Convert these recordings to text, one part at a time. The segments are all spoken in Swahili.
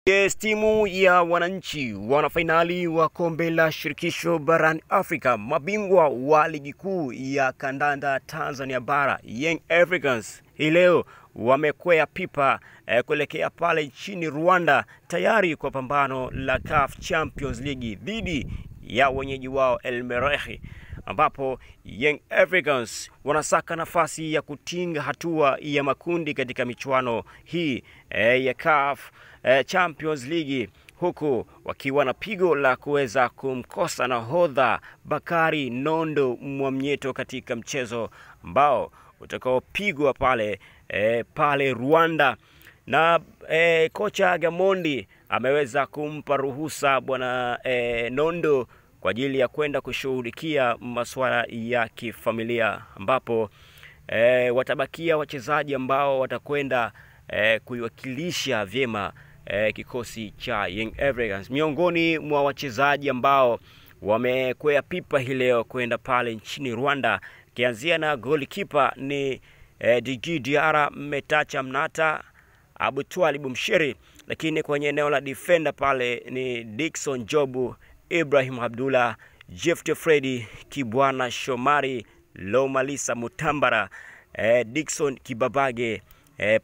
Yes, timu ya wananchi wana finali wa kombe la shirikisho barani Afrika, mabingwa wa ligi kuu ya kandanda Tanzania bara Young Africans hii leo wamekwea pipa kuelekea pale nchini Rwanda tayari kwa pambano la CAF Champions League dhidi ya wenyeji wao El Merreikh, ambapo Young Africans wanasaka nafasi ya kutinga hatua ya makundi katika michuano hii ya CAF Champions League, huku wakiwa na pigo la kuweza kumkosa nahodha Bakari Nondo Mwamnyeto katika mchezo ambao utakaopigwa pale Rwanda. Na kocha Gamondi ameweza kumpa ruhusa bwana Nondo kwa ajili ya kwenda kushughulikia masuala ya kifamilia, ambapo watabakia wachezaji ambao watakwenda kuiwakilisha vyema kikosi cha Young Africans. Miongoni mwa wachezaji ambao wamekwea pipa hii leo kwenda pale nchini Rwanda, kianzia na goalkeeper ni Djigui Diarra, Metacha Mnata, Abutwalibu Msheri, lakini kwenye eneo la defender pale ni Dickson Jobu, Ibrahim Abdullah, Jefte Freddy, Kibwana Shomari, Lomalisa Mutambara, Dickson Kibabage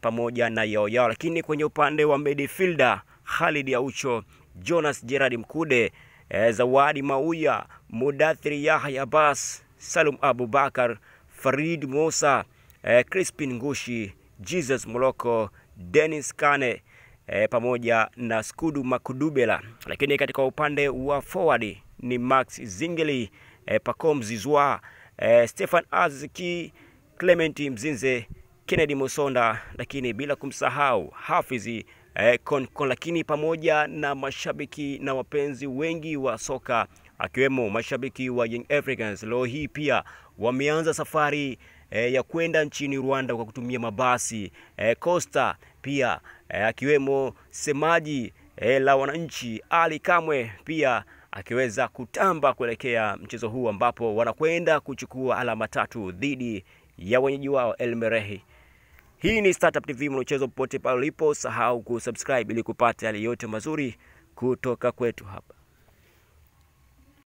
pamoja na Yao. Lakini kwenye upande wa midfielder Khalid Aucho, Jonas Gerard Mkude, Zawadi Mauya, Mudathiri Yahya Abbas, Salum Abubakar, Farid Musa, Crispin Ngushi, Jesus Moloko, Dennis Kane pamoja na Skudu Makudubela. Lakini katika upande wa forward ni Max Zingeli, Pacome Zouzoua, Stefan Aziki, Clement Mzinze, Kennedy Musonda, lakini bila kumsahau Hafizi Konkon, lakini pamoja na mashabiki na wapenzi wengi wa soka akiwemo mashabiki wa Young Africans. Leo hii pia wameanza safari ya kwenda nchini Rwanda kwa kutumia mabasi. Costa pia akiwemo semaji la wananchi Ali Kamwe pia akiweza kutamba kuelekea mchezo huu, ambapo wanakwenda kuchukua alama 3 dhidi ya wenyeji wao El Merreikh. Hii ni Startup TV, mchezo popote pale ulipo, sahau kusubscribe ili kupata yale yote mazuri kutoka kwetu hapa.